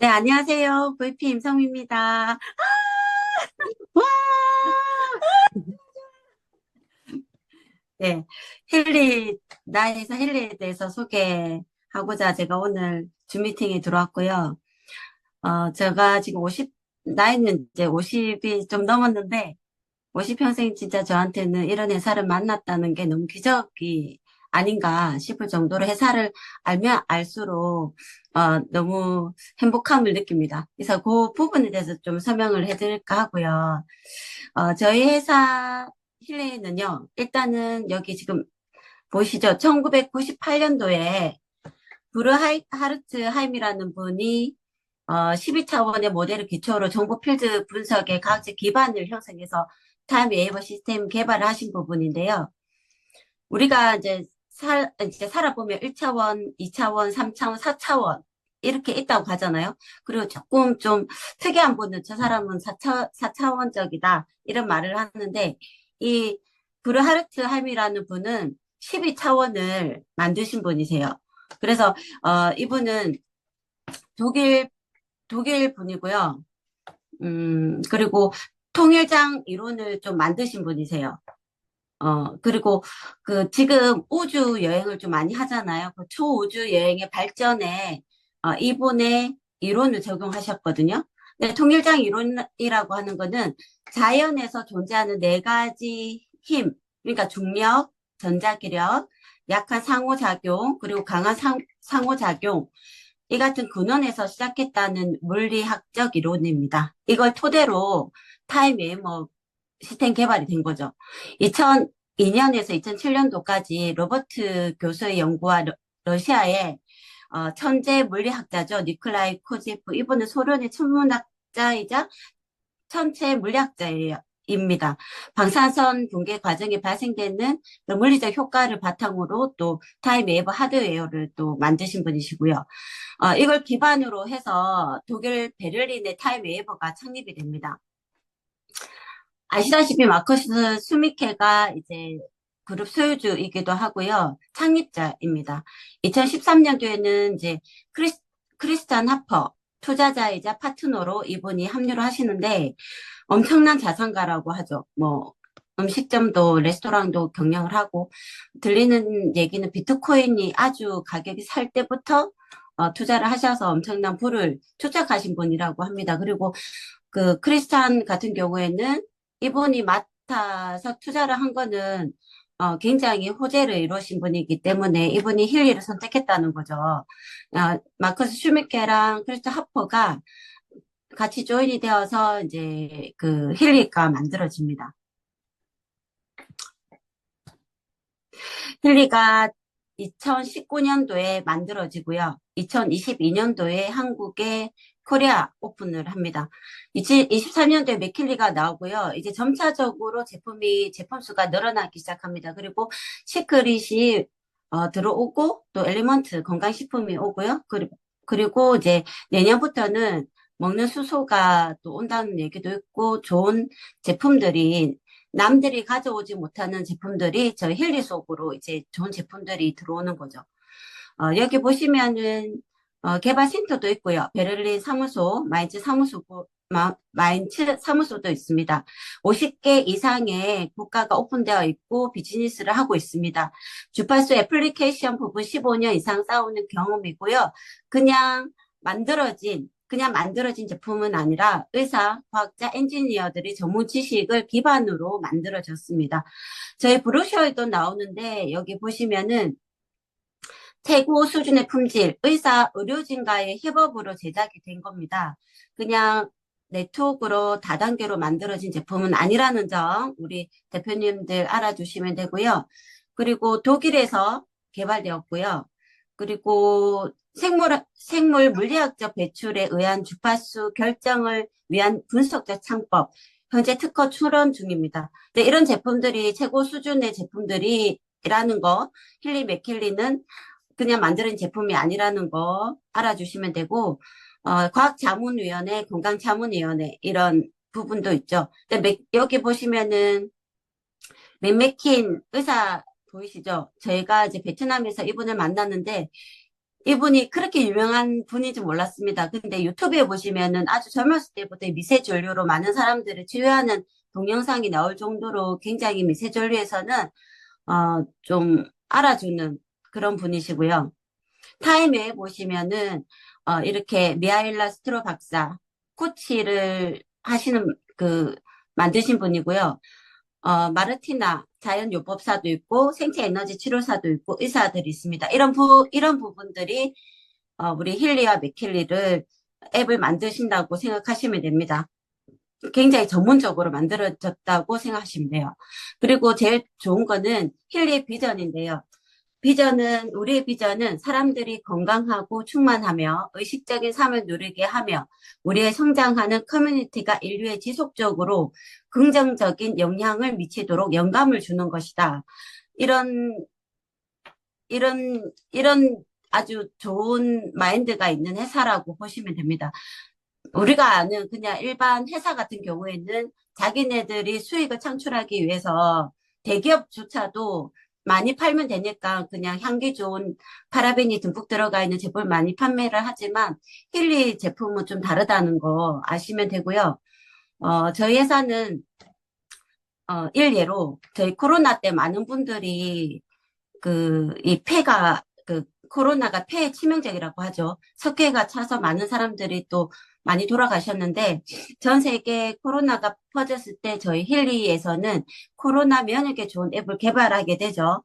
네, 안녕하세요. VP 임성입니다. 와! 네, 나에서 힐리에 대해서 소개하고자 제가 오늘 줌 미팅에 들어왔고요. 제가 지금 나이는 이제 50이 좀 넘었는데, 50평생 진짜 저한테는 이런 회사를 만났다는 게 너무 기적이 아닌가 싶을 정도로 회사를 알면 알수록, 너무 행복함을 느낍니다. 그래서 그 부분에 대해서 좀 설명을 해드릴까 하고요. 저희 회사 힐레이는요, 일단은 여기 지금 보이시죠? 1998년도에 하르츠하임이라는 분이 12차원의 모델을 기초로 정보 필드 분석의 과학적 기반을 형성해서 타임 웨이버 시스템 개발을 하신 부분인데요. 우리가 이제 살아보면 1차원, 2차원, 3차원, 4차원 이렇게 있다고 하잖아요. 그리고 조금 좀 특이한 분은 저 사람은 4차원적이다 이런 말을 하는데 이 브르하르트 함이라는 분은 12차원을 만드신 분이세요. 그래서 이분은 독일 독일 분이고요. 그리고 통일장 이론을 좀 만드신 분이세요. 그리고 지금 우주 여행을 좀 많이 하잖아요. 그 초우주 여행의 발전에, 이분의 이론을 적용하셨거든요. 근데 통일장 이론이라고 하는 거는 자연에서 존재하는 네 가지 힘, 그러니까 중력, 전자기력, 약한 상호작용, 그리고 강한 상호작용, 이 같은 근원에서 시작했다는 물리학적 이론입니다. 이걸 토대로 타임웨이머 시스템 개발이 된 거죠. 2002년에서 2007년도까지 로버트 교수의 연구와 러시아의 천재 물리학자죠. 니콜라이 코제프. 이분은 소련의 천문학자이자 천체 물리학자예요. 입니다. 방사선 붕괴 과정에 발생되는 그 물리적 효과를 바탕으로 또 타임 웨이버 하드웨어를 또 만드신 분이시고요. 이걸 기반으로 해서 독일 베를린의 타임 웨이버가 창립이 됩니다. 아시다시피 마커스 수미케가 이제 그룹 소유주이기도 하고요. 창립자입니다. 2013년도에는 이제 크리스찬 하퍼 투자자이자 파트너로 이분이 합류를 하시는데 엄청난 자산가라고 하죠. 뭐 음식점도 레스토랑도 경영을 하고 들리는 얘기는 비트코인이 아주 가격이 살 때부터 투자를 하셔서 엄청난 부를 축적하신 분이라고 합니다. 그리고 그 크리스찬 같은 경우에는 이분이 맡아서 투자를 한 거는 굉장히 호재를 이루신 분이기 때문에 이분이 힐리를 선택했다는 거죠. 마커스 슈미케랑 크리스토 하퍼가 같이 조인이 되어서 이제 그 힐리가 만들어집니다. 힐리가 2019년도에 만들어지고요. 2022년도에 한국에 코리아 오픈을 합니다. 2023년도에 맥킬리가 나오고요. 이제 점차적으로 제품 수가 늘어나기 시작합니다. 그리고 시크릿이 들어오고 또 엘리먼트 건강식품이 오고요. 그리고 이제 내년부터는 먹는 수소가 또 온다는 얘기도 있고 좋은 제품들이 남들이 가져오지 못하는 제품들이 저희 힐리 속으로 이제 좋은 제품들이 들어오는 거죠. 여기 보시면은 개발센터도 있고요. 베를린 사무소, 마인츠 사무소도 있습니다. 50개 이상의 국가가 오픈되어 있고 비즈니스를 하고 있습니다. 주파수 애플리케이션 부분 15년 이상 쌓아오는 경험이고요. 그냥 만들어진 제품은 아니라 의사, 과학자, 엔지니어들이 전문 지식을 기반으로 만들어졌습니다. 저희 브로셔에도 나오는데 여기 보시면은 최고 수준의 품질, 의료진과의 협업으로 제작이 된 겁니다. 그냥 네트워크로 다단계로 만들어진 제품은 아니라는 점 우리 대표님들 알아주시면 되고요. 그리고 독일에서 개발되었고요. 그리고 생물 물리학적 배출에 의한 주파수 결정을 위한 분석적 창법, 현재 특허 출원 중입니다. 네, 이런 제품들이 최고 수준의 제품들이라는 거, 힐리 맥킬리는 그냥 만드는 제품이 아니라는 거 알아주시면 되고, 과학자문위원회, 건강자문위원회, 이런 부분도 있죠. 근데 여기 보시면은, 맥메킨 의사 보이시죠? 저희가 이제 베트남에서 이분을 만났는데, 이분이 그렇게 유명한 분인지 몰랐습니다. 근데 유튜브에 보시면은 아주 젊었을 때부터 미세전류로 많은 사람들을 치료하는 동영상이 나올 정도로 굉장히 미세전류에서는, 좀 알아주는 그런 분이시고요. 타임에 보시면은, 이렇게 미하일라 스트로 박사, 코치를 하시는 만드신 분이고요. 마르티나 자연요법사도 있고, 생체 에너지 치료사도 있고, 의사들이 있습니다. 이런 부분들이, 우리 힐리와 맥힐리를 앱을 만드신다고 생각하시면 됩니다. 굉장히 전문적으로 만들어졌다고 생각하시면 돼요. 그리고 제일 좋은 거는 힐리의 비전인데요. 우리의 비전은 사람들이 건강하고 충만하며 의식적인 삶을 누리게 하며 우리의 성장하는 커뮤니티가 인류에 지속적으로 긍정적인 영향을 미치도록 영감을 주는 것이다. 이런, 이런 아주 좋은 마인드가 있는 회사라고 보시면 됩니다. 우리가 아는 그냥 일반 회사 같은 경우에는 자기네들이 수익을 창출하기 위해서 대기업조차도 많이 팔면 되니까 그냥 향기 좋은 파라벤이 듬뿍 들어가 있는 제품을 많이 판매를 하지만 힐리 제품은 좀 다르다는 거 아시면 되고요. 저희 회사는 일례로 저희 코로나 때 많은 분들이 이 폐가, 코로나가 폐에 치명적이라고 하죠. 석회가 차서 많은 사람들이 또 많이 돌아가셨는데, 전 세계 코로나가 퍼졌을 때 저희 힐리에서는 코로나 면역에 좋은 앱을 개발하게 되죠.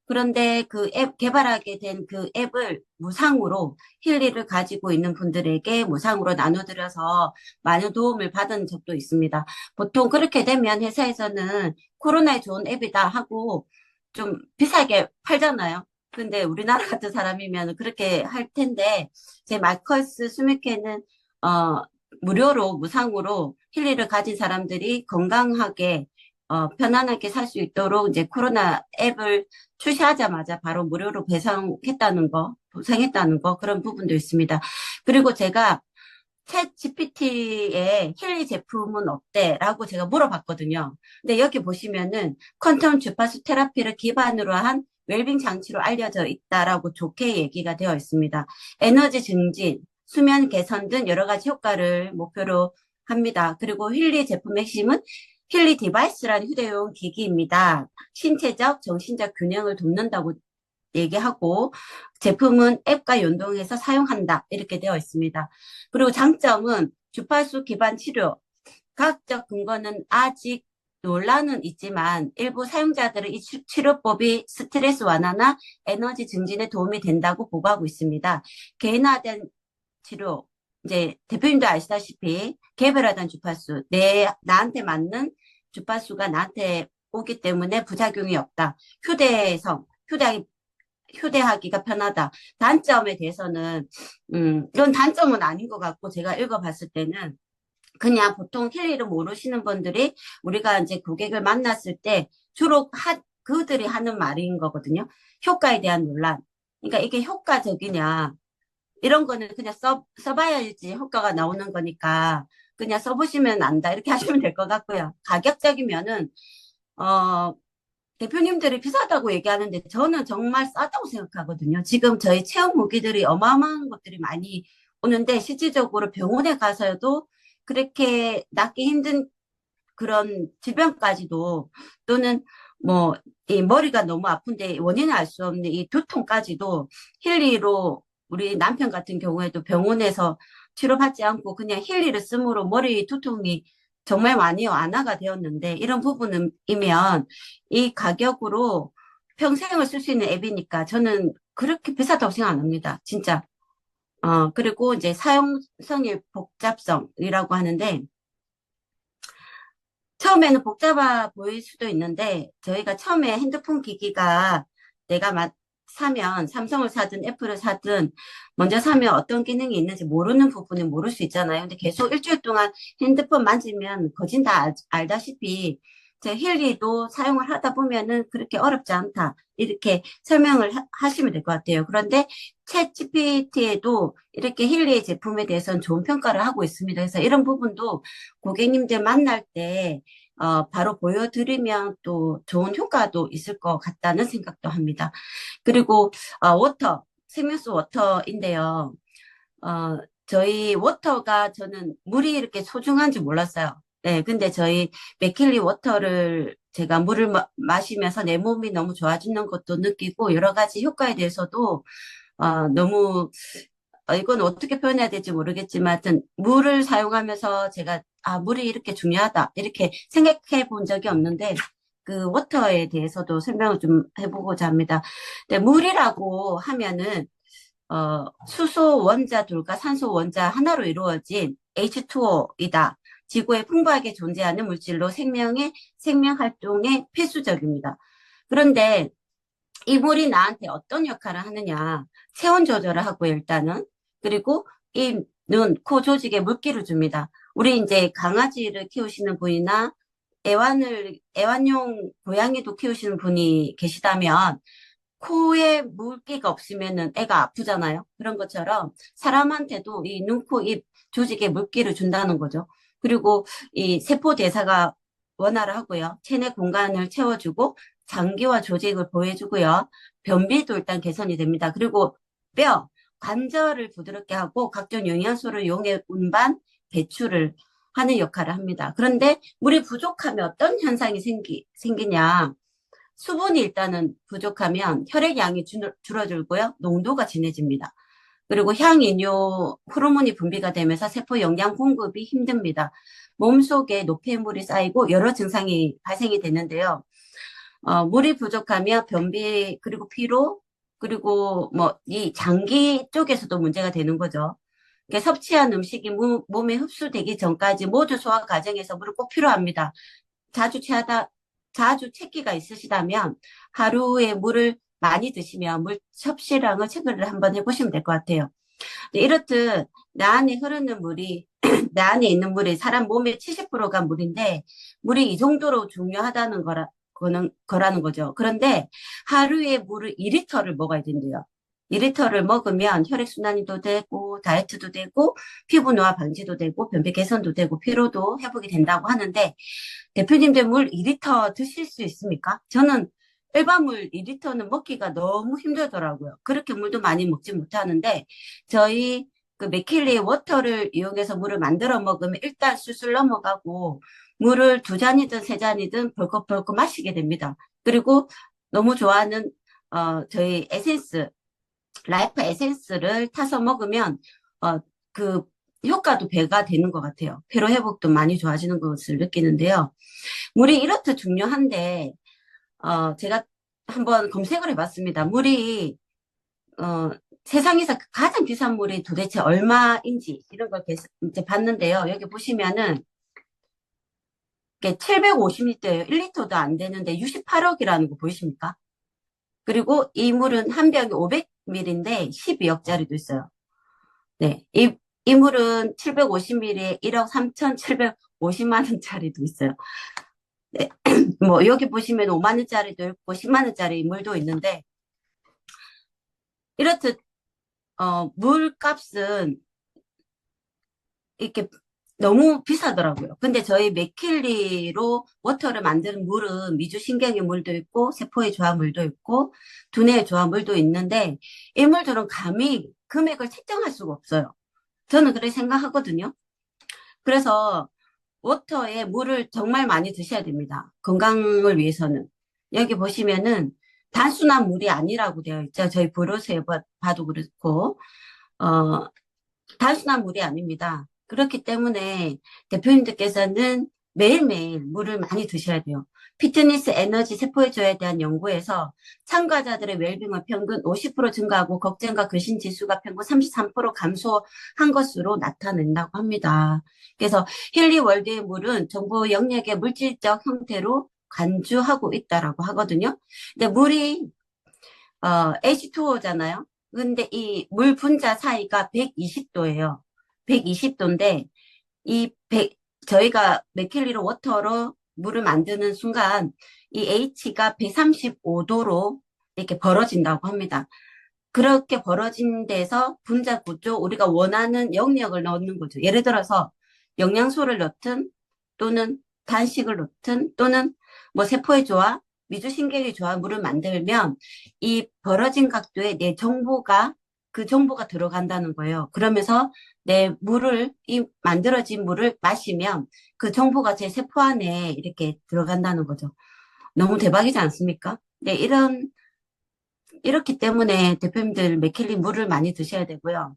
그런데 그 앱, 개발하게 된 그 앱을 무상으로 힐리를 가지고 있는 분들에게 무상으로 나눠드려서 많은 도움을 받은 적도 있습니다. 보통 그렇게 되면 회사에서는 코로나에 좋은 앱이다 하고 좀 비싸게 팔잖아요. 근데 우리나라 같은 사람이면 그렇게 할 텐데, 제 마커스 스미케는, 어, 무료로, 무상으로 힐리를 가진 사람들이 건강하게, 편안하게 살 수 있도록 이제 코로나 앱을 출시하자마자 바로 무료로 보상했다는 거, 그런 부분도 있습니다. 그리고 제가 챗 GPT의 힐리 제품은 어때? 라고 제가 물어봤거든요. 근데 여기 보시면은 퀀텀 주파수 테라피를 기반으로 한 웰빙 장치로 알려져 있다라고 좋게 얘기가 되어 있습니다. 에너지 증진, 수면 개선 등 여러 가지 효과를 목표로 합니다. 그리고 힐리 제품의 핵심은 힐리 디바이스라는 휴대용 기기입니다. 신체적, 정신적 균형을 돕는다고 얘기하고 제품은 앱과 연동해서 사용한다. 이렇게 되어 있습니다. 그리고 장점은 주파수 기반 치료, 과학적 근거는 아직 논란은 있지만 일부 사용자들은 이 치료법이 스트레스 완화나 에너지 증진에 도움이 된다고 보고하고 있습니다. 개인화된 치료, 이제 대표님도 아시다시피 개별화된 주파수, 나한테 맞는 주파수가 나한테 오기 때문에 부작용이 없다. 휴대성, 휴대하기가 편하다. 단점에 대해서는, 이건 단점은 아닌 것 같고, 제가 읽어봤을 때는, 그냥 보통 힐리를 모르시는 분들이 우리가 이제 고객을 만났을 때 주로 그들이 하는 말인 거거든요. 효과에 대한 논란. 그러니까 이게 효과적이냐. 이런 거는 그냥 써봐야지 효과가 나오는 거니까 그냥 써보시면 안다. 이렇게 하시면 될 것 같고요. 가격적이면은, 어, 대표님들이 비싸다고 얘기하는데 저는 정말 싸다고 생각하거든요. 지금 저희 체험 무기들이 어마어마한 것들이 많이 오는데 실질적으로 병원에 가서도 그렇게 낫기 힘든 그런 질병까지도 또는 뭐 이 머리가 너무 아픈데 원인을 알 수 없는 이 두통까지도 힐리로 우리 남편 같은 경우에도 병원에서 치료받지 않고 그냥 힐리를 쓰므로 머리 두통이 정말 많이 완화가 되었는데 이런 부분이면 이 가격으로 평생을 쓸 수 있는 앱이니까 저는 그렇게 비싸다고 생각 안 합니다. 진짜. 그리고 이제 사용성의 복잡성이라고 하는데 처음에는 복잡해 보일 수도 있는데, 저희가 처음에 핸드폰 기기가 내가 사면, 삼성을 사든 애플을 사든, 먼저 사면 어떤 기능이 있는지 모르는 부분은 모를 수 있잖아요. 근데 계속 일주일 동안 핸드폰 만지면, 거진 다 알다시피, 제 힐리도 사용을 하다 보면은 그렇게 어렵지 않다. 이렇게 설명을 하시면 될 것 같아요. 그런데 챗 GPT에도 이렇게 힐리의 제품에 대해서는 좋은 평가를 하고 있습니다. 그래서 이런 부분도 고객님들 만날 때 바로 보여드리면 또 좋은 효과도 있을 것 같다는 생각도 합니다. 그리고 워터. 생명수 워터인데요. 어, 저희 워터가 저는 물이 이렇게 소중한지 몰랐어요. 네, 근데 저희 맥킬리 워터를 제가 물을 마시면서 내 몸이 너무 좋아지는 것도 느끼고 여러 가지 효과에 대해서도 너무 이건 어떻게 표현해야 될지 모르겠지만 하여튼 물을 사용하면서 제가 물이 이렇게 중요하다 이렇게 생각해 본 적이 없는데 그 워터에 대해서도 설명을 좀 해보고자 합니다. 근데 물이라고 하면은 수소 원자 둘과 산소 원자 하나로 이루어진 H2O이다. 지구에 풍부하게 존재하는 물질로 생명 활동에 필수적입니다. 그런데 이 물이 나한테 어떤 역할을 하느냐. 체온 조절을 하고 일단은. 그리고 이 눈, 코 조직에 물기를 줍니다. 우리 이제 강아지를 키우시는 분이나 애완용 고양이도 키우시는 분이 계시다면 코에 물기가 없으면은 애가 아프잖아요. 그런 것처럼 사람한테도 이 눈, 코, 입 조직에 물기를 준다는 거죠. 그리고 이 세포 대사가 원활을 하고요. 체내 공간을 채워주고 장기와 조직을 보호해주고요. 변비도 일단 개선이 됩니다. 그리고 뼈, 관절을 부드럽게 하고 각종 영양소를 이용해 운반, 배출을 하는 역할을 합니다. 그런데 물이 부족하면 어떤 현상이 생기냐? 수분이 일단은 부족하면 혈액량이 줄어들고요. 농도가 진해집니다. 그리고 향이뇨 호르몬이 분비가 되면서 세포 영양 공급이 힘듭니다. 몸속에 노폐물이 쌓이고 여러 증상이 발생이 되는데요. 물이 부족하면 변비, 그리고 피로, 그리고 뭐 이 장기 쪽에서도 문제가 되는 거죠. 그러니까 섭취한 음식이 몸에 흡수되기 전까지 모두 소화 과정에서 물을 꼭 필요합니다. 자주 체하다, 자주 체기가 있으시다면 하루에 물을 많이 드시면 물 섭취량을 체크를 한번 해보시면 될 것 같아요. 네, 이렇듯 내 안에 흐르는 물이 내 안에 있는 물이 사람 몸의 70%가 물인데 물이 이 정도로 중요하다는 거라는 거죠. 그런데 하루에 물을 2리터를 먹어야 된대요. 2리터를 먹으면 혈액순환도 되고 다이어트도 되고 피부 노화 방지도 되고 변비 개선도 되고 피로도 회복이 된다고 하는데 대표님들 물 2리터 드실 수 있습니까? 저는 일반 물 2리터는 먹기가 너무 힘들더라고요. 그렇게 물도 많이 먹지 못하는데 저희 그 맥킬리 워터를 이용해서 물을 만들어 먹으면 일단 술술 넘어가고 물을 두 잔이든 세 잔이든 벌컥벌컥 마시게 됩니다. 그리고 너무 좋아하는 저희 에센스 라이프 에센스를 타서 먹으면 그 효과도 배가 되는 것 같아요. 피로 회복도 많이 좋아지는 것을 느끼는데요. 물이 이렇듯 중요한데, 제가 한번 검색을 해봤습니다. 물이, 어, 세상에서 가장 비싼 물이 도대체 얼마인지, 이런 걸 이제 봤는데요. 여기 보시면은, 이게 750리터예요. 1리터도 안 되는데 68억이라는 거 보이십니까? 그리고 이 물은 한 병이 500ml인데 12억짜리도 있어요. 네. 이 물은 750ml에 1억 3,750만 원짜리도 있어요. 네. 뭐, 여기 보시면 5만 원짜리도 있고 10만 원짜리 물도 있는데, 이렇듯, 물값은 이렇게 너무 비싸더라고요. 근데 저희 맥킬리로 워터를 만드는 물은 미주신경의 물도 있고, 세포의 조화물도 있고, 두뇌의 조화물도 있는데, 이 물들은 감히 금액을 책정할 수가 없어요. 저는 그렇게 생각하거든요. 그래서 워터에 물을 정말 많이 드셔야 됩니다. 건강을 위해서는. 여기 보시면은 단순한 물이 아니라고 되어 있죠. 저희 브로스에 봐도 그렇고, 어, 단순한 물이 아닙니다. 그렇기 때문에 대표님들께서는 매일매일 물을 많이 드셔야 돼요. 피트니스 에너지 세포의 저에 대한 연구에서 참가자들의 웰빙은 평균 50% 증가하고 걱정과 근심 지수가 평균 33% 감소한 것으로 나타낸다고 합니다. 그래서 힐리 월드의 물은 정보 영역의 물질적 형태로 간주하고 있다라고 하거든요. 근데 물이 H2O잖아요. 근데 이 물 분자 사이가 120도예요. 120도인데 저희가 맥킬리로 워터로 물을 만드는 순간 이 H가 135도로 이렇게 벌어진다고 합니다. 그렇게 벌어진 데서 분자 구조 우리가 원하는 영역을 넣는 거죠. 예를 들어서 영양소를 넣든 또는 단식을 넣든 또는 뭐 세포의 조화, 미주신경의 조화 물을 만들면 이 벌어진 각도에 내 정보가 그 정보가 들어간다는 거예요. 그러면서 내 물을, 이 만들어진 물을 마시면 그 정보가 제 세포 안에 이렇게 들어간다는 거죠. 너무 대박이지 않습니까? 네, 이렇기 때문에 대표님들 맥힐린 물을 많이 드셔야 되고요.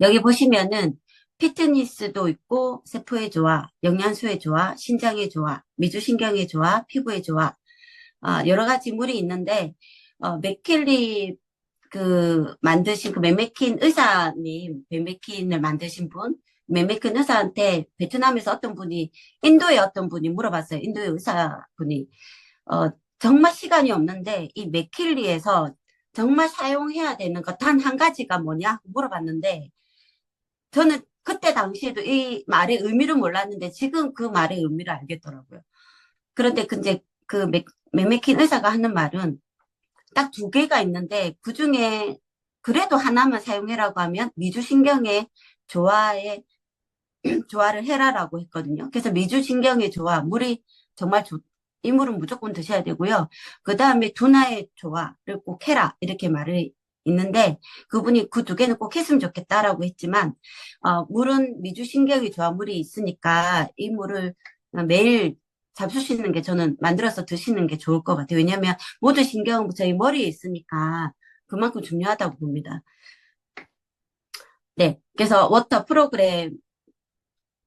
여기 보시면은 피트니스도 있고, 세포에 좋아, 영양소에 좋아, 신장에 좋아, 미주신경에 좋아, 피부에 좋아, 여러 가지 물이 있는데, 맥킬리 만드신 그 맥메킨 의사님, 맥메킨을 만드신 분, 맥메킨 의사한테 베트남에서 어떤 분이, 인도의 어떤 분이 물어봤어요. 인도의 의사분이. 정말 시간이 없는데, 이 맥킬리에서 정말 사용해야 되는 것 단 한 가지가 뭐냐? 물어봤는데, 저는 그때 당시에도 이 말의 의미를 몰랐는데, 지금 그 말의 의미를 알겠더라고요. 그런데 이제 맥메킨 의사가 하는 말은 딱 두 개가 있는데 그 중에 그래도 하나만 사용해라고 하면 미주신경의 조화에 조화를 해라라고 했거든요. 그래서 미주신경의 조화, 물이 정말 이 물은 무조건 드셔야 되고요. 그 다음에 두나의 조화를 꼭 해라 이렇게 말을 있는데 그분이 그 두 개는 꼭 했으면 좋겠다라고 했지만 물은 미주신경의 조화 물이 있으니까 이 물을 매일 잡수시는 게 저는 만들어서 드시는 게 좋을 것 같아요. 왜냐하면 모든 신경은 저희 머리에 있으니까 그만큼 중요하다고 봅니다. 네. 그래서 워터 프로그램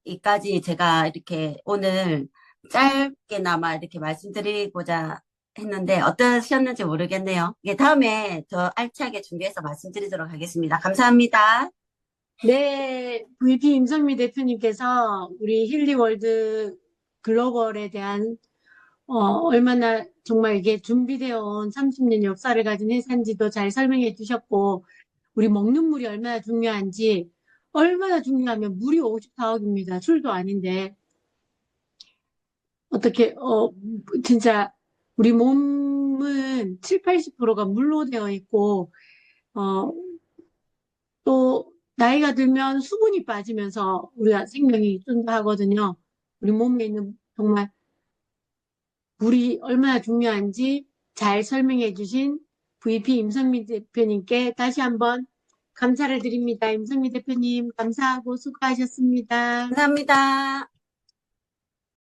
이까지 제가 이렇게 오늘 짧게나마 이렇게 말씀드리고자 했는데 어떠셨는지 모르겠네요. 예, 다음에 더 알차게 준비해서 말씀드리도록 하겠습니다. 감사합니다. 네, VP 임성미 대표님께서 우리 힐리월드 글로벌에 대한 얼마나 정말 이게 준비되어 온 30년 역사를 가진 회사인지도 잘 설명해 주셨고, 우리 먹는 물이 얼마나 중요하면 물이 54억입니다. 술도 아닌데. 어떻게, 진짜 우리 몸은 7, 80%가 물로 되어 있고, 어, 또 나이가 들면 수분이 빠지면서 우리가 생명이 준다 하거든요. 우리 몸에 있는 정말 물이 얼마나 중요한지 잘 설명해 주신 VP 임성민 대표님께 다시 한번 감사를 드립니다. 임성민 대표님 감사하고 수고하셨습니다. 감사합니다.